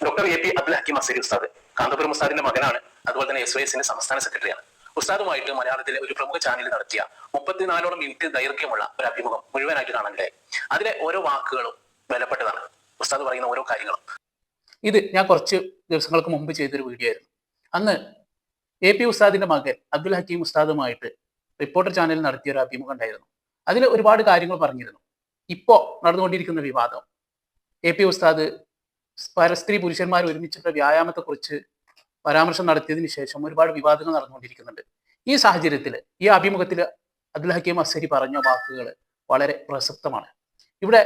Doctor A P. Abdul Hakeem Azhari Ustad Kanthapuram ഉസ്താദിന്റെ മകനാണ്. അതുപോലെ തന്നെ SYSന്റെ സംസ്ഥാന സെക്രട്ടറിയാണ്. ഉസ്താദുമായിട്ട് മലയാളത്തിലെ ഒരു പ്രമുഖ ചാനലിൽ നടത്തിയ 34ഓളം മിനിറ്റ് ദൈർഘ്യമുള്ള ഒരു അഭിമുഖം മുഴുവനായിട്ട് കാണാനിടയായി. അതിലെ ഓരോ വാക്കുകളും വിലപ്പെട്ടതാണ്. ഉസ്താദ് പറയുന്ന ഓരോ കാര്യങ്ങളും. ഇത് ഞാൻ കുറച്ച് ദിവസങ്ങൾക്ക് മുമ്പ് ചെയ്തൊരു വീഡിയോ ആയിരുന്നു. അന്ന് എ.പി. ഉസ്താദിന്റെ മകൻ അബ്ദുൽ ഹക്കീം ഉസ്താദുമായിട്ട് റിപ്പോർട്ടർ ചാനലിൽ നടത്തിയ ഒരു അഭിമുഖം ഉണ്ടായിരുന്നു. അതിൽ ഒരുപാട് കാര്യങ്ങൾ പറഞ്ഞിരുന്നു. ഇപ്പോ നടന്നുകൊണ്ടിരിക്കുന്ന വിവാദം, എ.പി. ഉസ്താദ് പരസ്ത്രീ പുരുഷന്മാർ ഒരുമിച്ചിട്ടുള്ള വ്യായാമത്തെക്കുറിച്ച് പരാമർശം നടത്തിയതിനു ശേഷം ഒരുപാട് വിവാദങ്ങൾ നടന്നുകൊണ്ടിരിക്കുന്നുണ്ട്. ഈ സാഹചര്യത്തിൽ ഈ അഭിമുഖത്തിൽ അബ്ദുൽ ഹക്കീം അസരി പറഞ്ഞ വാക്കുകൾ വളരെ പ്രസക്തമാണ്. ഇവിടെ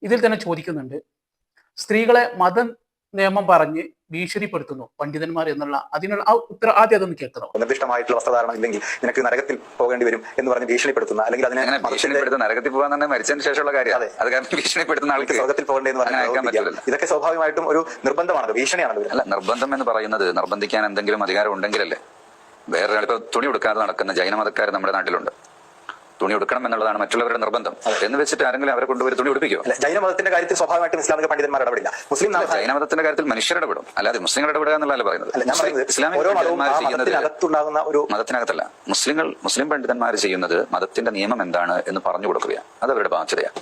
ഇതിൽ തന്നെ ചോദിക്കുന്നുണ്ട്, സ്ത്രീകളെ മത നിയമം പറഞ്ഞ് ഭീഷണിപ്പെടുത്തുന്നു പണ്ഡിതന്മാർ എന്നുള്ള അതിനുള്ള ആ ഉത്തരം ആദ്യം അതൊന്ന് കേൾക്കണം. നിർദ്ദിഷ്ടമായിട്ടുള്ള വസ്ത്രധാരണം ഇല്ലെങ്കിൽ നിനക്ക് നരകത്തിൽ പോകേണ്ടി വരും എന്ന് പറഞ്ഞ് ഭീഷണിപ്പെടുത്തുന്ന, അല്ലെങ്കിൽ അതിനെ ഭീഷണിപ്പെടുത്തുന്ന, നരകത്തിൽ പോകാൻ തന്നെ മരിച്ചതിന് ശേഷമുള്ള കാര്യം. അത് കാരണം ഭീഷണിപ്പെടുത്തുന്ന ആൾക്ക് സ്വർഗത്തിൽ പോകേണ്ടി എന്ന് പറഞ്ഞാൽ ഇതൊക്കെ സ്വാഭാവികമായിട്ടും ഒരു നിർബന്ധമാണല്ലോ, ഭീഷണിയാണല്ലോ. അല്ല, നിർബന്ധം എന്ന് പറയുന്നത് നിർബന്ധിക്കാൻ എന്തെങ്കിലും അധികാരം ഉണ്ടെങ്കിലല്ലേ. വേറൊരാൾ ഇപ്പൊ തുണി കൊടുക്കാതെ നടക്കുന്ന ജൈനമതക്കാർ നമ്മുടെ നാട്ടിലുണ്ട്. തുണി ഉടുക്കണം എന്നുള്ളതാണ് മറ്റുള്ളവരുടെ നിർബന്ധം എന്ന് വെച്ചിട്ട് ആരെങ്കിലും അവരെ കൊണ്ടുപോയി തുണി ഉടുപ്പിക്കുമോ? ജൈനമതത്തിന്റെ കാര്യത്തിൽ സ്വാഭാവികമായിട്ടും ഇസ്ലാമിക പണ്ഡിതന്മാർ ഇടപെടില്ല. മുസ്ലിം ജൈനമതത്തിന്റെ കാര്യത്തിൽ മനുഷ്യർ ഇടപെടും, അല്ലാതെ മുസ്ലിങ്ങൾ ഇടപെടുക എന്നുള്ളതല്ല പറയുന്നത്. ഇസ്ലാമിക പണ്ഡിതന്മാർ ചെയ്യുന്നത് മതത്തിനകത്തല്ല. മുസ്ലിം പണ്ഡിതന്മാർ ചെയ്യുന്നത് മതത്തിന്റെ നിയമം എന്താണ് എന്ന് പറഞ്ഞു കൊടുക്കുകയാണ്. അത് അവരുടെ ബാധ്യതയാണ്.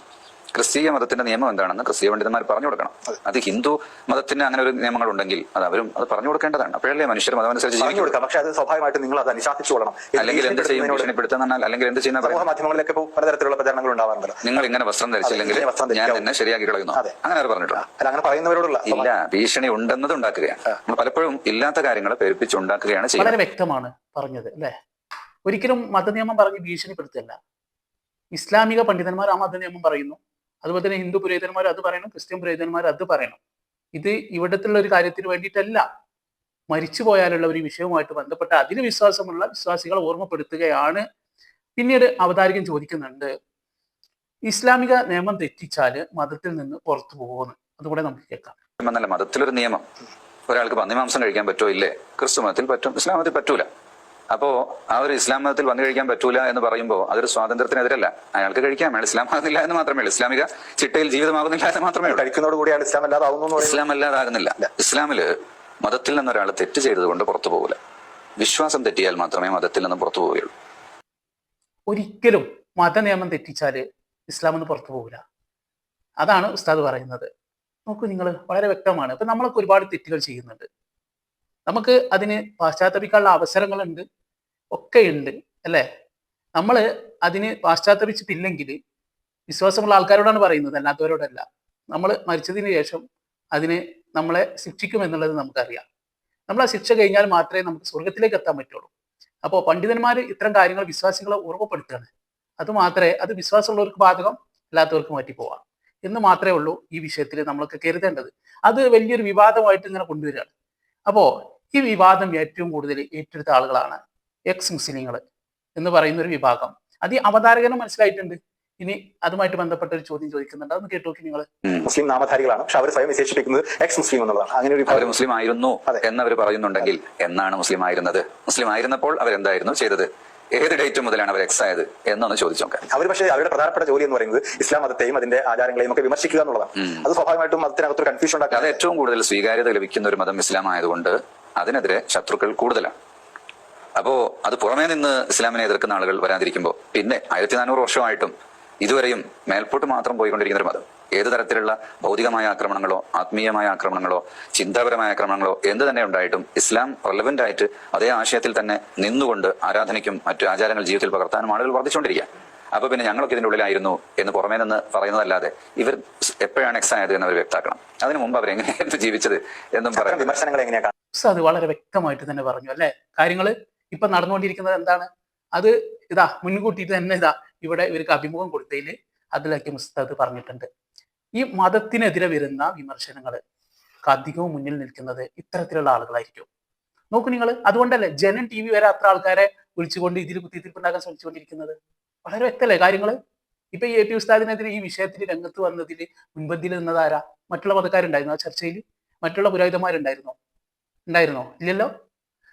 ക്രിസ്തീയ മതത്തിന്റെ നിയമം എന്താണെന്ന് ക്രിസ്തീയ പണ്ഡിതന്മാർ പറഞ്ഞു കൊടുക്കണം. അത് ഹിന്ദു മതത്തിന് അങ്ങനെ ഒരു നിയമങ്ങൾ ഉണ്ടെങ്കിൽ അത് അവരും അത് പറഞ്ഞു കൊടുക്കേണ്ടതാണ്. അപ്പോഴല്ലേ മനുഷ്യർ മതമനുസരിച്ച് പറഞ്ഞു കൊടുക്കാം. പക്ഷേ അത് സ്വാഭാവികമായിട്ടും നിങ്ങൾ അത് അനുശാസിച്ചുകൊള്ളണം. അല്ലെങ്കിൽ എന്ത് ചെയ്യും? ഭീഷണിപ്പെടുത്തുന്നാൽ അല്ലെങ്കിൽ എന്ത് ചെയ്യുന്ന സമൂഹ മാധ്യമങ്ങളിലൊക്കെ പലതരത്തിലുള്ള പ്രചരണങ്ങൾ ഉണ്ടാവാറുണ്ടല്ലോ. നിങ്ങൾ ഇങ്ങനെ വസ്ത്രം ധരിച്ചില്ലെങ്കിൽ ഞാൻ എന്നെ ശരിയാക്കി കളയുന്നു, അങ്ങനെ അവർ പറഞ്ഞിട്ടുള്ള. അല്ല, അങ്ങനെ പറയുന്നവരോടുള്ള ഇല്ല, ഭീഷണി ഉണ്ടെന്നത് ഉണ്ടാക്കുകയാണ്. നമ്മൾ പലപ്പോഴും ഇല്ലാത്ത കാര്യങ്ങളെ പെരുപ്പിച്ചുണ്ടാക്കുകയാണ് ചെയ്യുന്നത്. വളരെ വ്യക്തമാണ് പറഞ്ഞത് അല്ലേ. ഒരിക്കലും മതനിയമം പറഞ്ഞ് ഭീഷണിപ്പെടുത്തല്ല. ഇസ്ലാമിക പണ്ഡിതന്മാർ ആ മതനിയമം പറയുന്നു, അതുപോലെ തന്നെ ഹിന്ദു പുരോഹിതന്മാർ അത് പറയണം, ക്രിസ്ത്യൻ പുരോഹിതന്മാർ അത് പറയണം. ഇത് ഇവിടത്തുള്ള ഒരു കാര്യത്തിന് വേണ്ടിയിട്ടല്ല, മരിച്ചു പോയാലുള്ള ഒരു വിഷയവുമായിട്ട് ബന്ധപ്പെട്ട അതിന് വിശ്വാസമുള്ള വിശ്വാസികളെ ഓർമ്മപ്പെടുത്തുകയാണ്. പിന്നീട് അവതാരികൻ ചോദിക്കുന്നുണ്ട്, ഇസ്ലാമിക നിയമം തെറ്റിച്ചാല് മതത്തിൽ നിന്ന് പുറത്തു പോകുമെന്ന്. അതുകൂടെ നമുക്ക് കേൾക്കാം. എന്നല്ല, മതത്തിലൊരു നിയമം, ഒരാൾക്ക് പന്നിമാംസം കഴിക്കാൻ പറ്റോ ഇല്ലേ? ക്രിസ്തു മതത്തിൽ പറ്റും, ഇസ്ലാം മതത്തിൽ പറ്റൂല. അപ്പോ ആ ഒരു ഇസ്ലാം മതത്തിൽ വന്നു കഴിക്കാൻ പറ്റൂല എന്ന് പറയുമ്പോൾ അതൊരു സ്വാതന്ത്ര്യത്തിനെതിരല്ല. അയാൾക്ക് കഴിക്കാം, അയാൾ ഇസ്ലാം ആകുന്നില്ല എന്ന് മാത്രമേ ഉള്ളൂ. ഇസ്ലാമിക ചിട്ടയിൽ ജീവിതമാകുന്നില്ല എന്ന് മാത്രമേ ഉള്ളൂ. കഴിക്കുന്നതോടുകൂടി അയാൾ ഇസ്ലാം അല്ലാതാവുന്നു. ഇസ്ലാം അല്ലാതാകുന്നില്ല. ഇസ്ലാമില് മതത്തിൽ നിന്ന് ഒരാൾ തെറ്റ് ചെയ്തതുകൊണ്ട് പുറത്തു പോകില്ല. വിശ്വാസം തെറ്റിയാൽ മാത്രമേ മതത്തിൽ നിന്ന് പുറത്തു പോവുകയുള്ളൂ. ഒരിക്കലും മതനിയമം തെറ്റിച്ചാല് ഇസ്ലാം നിന്ന് പുറത്തു പോകില്ല. അതാണ് ഉസ്താദ് പറയുന്നത്. നോക്കൂ നിങ്ങൾ, വളരെ വ്യക്തമാണ്. ഇപ്പൊ നമ്മളൊക്കെ ഒരുപാട് തെറ്റുകൾ ചെയ്യുന്നുണ്ട്. നമുക്ക് അതിന് പാശ്ചാത്തപിക്കാനുള്ള അവസരങ്ങളുണ്ട്, ഒക്കെ ഉണ്ട് അല്ലേ. നമ്മൾ അതിന് പാശ്ചാത്തപിച്ചിട്ടില്ലെങ്കിൽ വിശ്വാസമുള്ള ആൾക്കാരോടാണ് പറയുന്നത്, അല്ലാത്തവരോടല്ല. നമ്മൾ മരിച്ചതിന് ശേഷം അതിന് നമ്മളെ ശിക്ഷിക്കുമെന്നുള്ളത് നമുക്കറിയാം. നമ്മൾ ആ ശിക്ഷ കഴിഞ്ഞാൽ മാത്രമേ നമുക്ക് സ്വർഗത്തിലേക്ക് എത്താൻ പറ്റുള്ളൂ. അപ്പോൾ പണ്ഡിതന്മാർ ഇത്തരം കാര്യങ്ങൾ വിശ്വാസികളെ ഓർമ്മപ്പെടുത്തുകയാണ്. അത് മാത്രമേ, അത് വിശ്വാസമുള്ളവർക്ക് ബാധകം, അല്ലാത്തവർക്ക് മാറ്റിപ്പോവാം എന്ന് മാത്രമേ ഉള്ളൂ ഈ വിഷയത്തിൽ നമ്മളൊക്കെ കരുതേണ്ടത്. അത് വലിയൊരു വിവാദമായിട്ട് ഇങ്ങനെ കൊണ്ടുവരികയാണ്. അപ്പോ ഈ വിവാദം ഏറ്റവും കൂടുതൽ ഏറ്റെടുത്ത ആളുകളാണ് എക്സ് മുസ്ലിങ്ങൾ എന്ന് പറയുന്ന ഒരു വിഭാഗം. അത് ഈ അവതാരകനും മനസ്സിലായിട്ടുണ്ട്. ഇനി അതുമായിട്ട് ബന്ധപ്പെട്ട ഒരു ചോദ്യം ചോദിക്കുന്നുണ്ട്, അതൊന്ന് കേട്ടു നോക്കി നിങ്ങൾ. മുസ്ലിം നാമധാരികളാണ്, പക്ഷെ അവർ സ്വയം വിശേഷിപ്പിക്കുന്നത് എക്സ് മുസ്ലിം എന്നുള്ളതാണ്. അങ്ങനെ ഒരു മുസ്ലിം ആയിരുന്നു എന്നവർ പറയുന്നുണ്ടെങ്കിൽ എന്നാണ് മുസ്ലിം ആയിരുന്നത്? മുസ്ലിം ആയിരുന്നപ്പോൾ അവരെന്തായിരുന്നു ചെയ്തത്? ഏത് ഡേറ്റ് മുതലാണ് അവർ എക്സ് ആയത് എന്നൊന്ന് ചോദിച്ചു നോക്കാം. അവർ പക്ഷേ അവരുടെ പ്രധാനപ്പെട്ട ജോലി എന്ന് പറയുന്നത് ഇസ്ലാം മതത്തെയും അതിന്റെ ആചാരങ്ങളെയും ഒക്കെ വിമർശിക്കുക എന്നുള്ളതാണ്. അത് സ്വാഭാവികമായിട്ടും മതത്തിനകത്തൊരു കൺഫ്യൂഷൻ ഉണ്ടാക്കുക. അത് ഏറ്റവും കൂടുതൽ സ്വീകാര്യത ലഭിക്കുന്ന ഒരു മതം ഇസ്ലാം ആയതുകൊണ്ട് അതിനെതിരെ ശത്രുക്കൾ കൂടുതലാണ്. അപ്പോ അത് പുറമേ നിന്ന് ഇസ്ലാമിനെ എതിർക്കുന്ന ആളുകൾ വരാതിരിക്കുമ്പോൾ പിന്നെ 1400 വർഷമായിട്ടും ഇതുവരെയും മേൽപോട്ട് മാത്രം പോയിക്കൊണ്ടിരിക്കുന്ന ഒരു മതം. ഏത് തരത്തിലുള്ള ഭൗതികമായ ആക്രമണങ്ങളോ ആത്മീയമായ ആക്രമണങ്ങളോ ചിന്താപരമായ ആക്രമണങ്ങളോ എന്ത് തന്നെ ഉണ്ടായിട്ടും ഇസ്ലാം റെലവന്റ് ആയിട്ട് അതേ ആശയത്തിൽ തന്നെ നിന്നുകൊണ്ട് ആരാധനയ്ക്കും മറ്റു ആചാരങ്ങൾ ജീവിതത്തിൽ പകർത്താനും ആളുകൾ വർദ്ധിച്ചുകൊണ്ടിരിക്കുക. അപ്പൊ പിന്നെ ഞങ്ങളൊക്കെ ഇതിന്റെ ഉള്ളിലായിരുന്നു എന്ന് പുറമേ നിന്ന് പറയുന്നതല്ലാതെ ഇവർ എപ്പോഴാണ് എക്സ് ആയത് എന്ന് അവർ വ്യക്തമാക്കണം. അതിനു മുമ്പ് അവർ എങ്ങനെയായിരുന്നു ജീവിച്ചത് എന്നും പറയാം. വിമർശനങ്ങൾ എങ്ങനെയാണ്? അത് വളരെ വ്യക്തമായിട്ട് തന്നെ പറഞ്ഞു അല്ലെ. കാര്യങ്ങൾ ഇപ്പൊ നടന്നുകൊണ്ടിരിക്കുന്നത് എന്താണ്? അത് ഇതാ മുൻകൂട്ടിയിട്ട് തന്നെ ഇതാ ഇവിടെ ഇവർക്ക് അഭിമുഖം കൊടുത്തതിൽ അബ്ദുൽ ഹക്കീം ഉസ്താദ് പറഞ്ഞിട്ടുണ്ട്. ഈ മതത്തിനെതിരെ വരുന്ന വിമർശനങ്ങൾ അധികവും മുന്നിൽ നിൽക്കുന്നത് ഇത്തരത്തിലുള്ള ആളുകളായിരിക്കും. നോക്കൂ നിങ്ങൾ, അതുകൊണ്ടല്ലേ ജനൻ TV വരെ അത്ര ആൾക്കാരെ വിളിച്ചുകൊണ്ട് ഇതിൽ കുത്തിത്തിരിപ്പുണ്ടാക്കാൻ ശ്രമിച്ചുകൊണ്ടിരിക്കുന്നത്. വളരെ വ്യക്തമല്ലേ കാര്യങ്ങൾ. ഇപ്പൊ ഈ എ.പി. ഉസ്താദിനെതിരെ ഈ വിഷയത്തിൽ രംഗത്ത് വന്നതിൽ മുൻപന്തിയിൽ നിന്നതാരാ? മറ്റുള്ള മതക്കാരുണ്ടായിരുന്നു ആ ചർച്ചയിൽ? മറ്റുള്ള പുരോഹിതന്മാരുണ്ടായിരുന്നോ? ഇല്ലല്ലോ.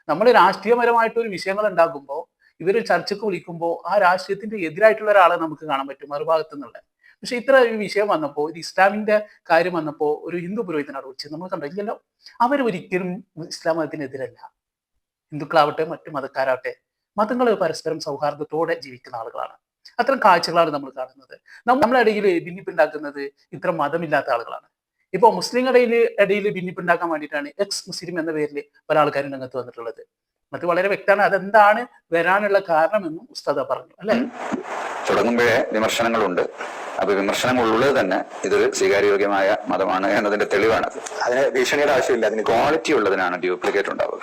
നമ്മൾ രാഷ്ട്രീയപരമായിട്ടൊരു വിഷയങ്ങൾ ഉണ്ടാകുമ്പോൾ ഇവർ ചർച്ചയ്ക്ക് വിളിക്കുമ്പോൾ ആ രാഷ്ട്രീയത്തിന്റെ എതിരായിട്ടുള്ള ഒരാളെ നമുക്ക് കാണാൻ പറ്റും മറുഭാഗത്തു നിന്നുള്ള. പക്ഷെ ഇത്ര ഒരു വിഷയം വന്നപ്പോൾ, ഒരു ഇസ്ലാമിന്റെ കാര്യം വന്നപ്പോൾ ഒരു ഹിന്ദു പുരോഹിതനാണ് വിളിച്ചത്. നമ്മൾ കണ്ടോ? ഇല്ലല്ലോ. അവർ ഒരിക്കലും ഇസ്ലാം മതത്തിനെതിരല്ല. ഹിന്ദുക്കളാവട്ടെ മറ്റു മതക്കാരാവട്ടെ, മതങ്ങൾ പരസ്പരം സൗഹാർദ്ദത്തോടെ ജീവിക്കുന്ന ആളുകളാണ്. അത്തരം കാഴ്ചകളാണ് നമ്മൾ കാണുന്നത്. നമ്മുടെ ഇടയിൽ ഭിന്നിപ്പുണ്ടാക്കുന്നത് ഇത്തരം മതമില്ലാത്ത ആളുകളാണ്. ഇപ്പോൾ മുസ്ലിങ്ങളുടെ ഇടയിൽ ഭിന്നിപ്പുണ്ടാക്കാൻ വേണ്ടിയിട്ടാണ് എക്സ് മുസ്ലിം എന്ന പേരിൽ പല ആൾക്കാരും രംഗത്ത് വന്നിട്ടുള്ളത്. അത് വളരെ വ്യക്തമാണ്. അതെന്താണ് വരാനുള്ള കാരണമെന്നും ഉസ്താദ പറഞ്ഞു, അല്ലെ? തുടങ്ങുമ്പോഴേ വിമർശനങ്ങളുണ്ട്. അപ്പൊ വിമർശനങ്ങളുള്ളത് തന്നെ ഇതൊരു സ്വീകാര്യോഗ്യമായ മതമാണ് എന്നതിന്റെ തെളിവാണ്. അതിന് ഭീഷണിയുടെ ആവശ്യമില്ല. അതിന് ക്വാളിറ്റി ഉള്ളതിനാണ് ഡ്യൂപ്ലിക്കേറ്റ് ഉണ്ടാവുക.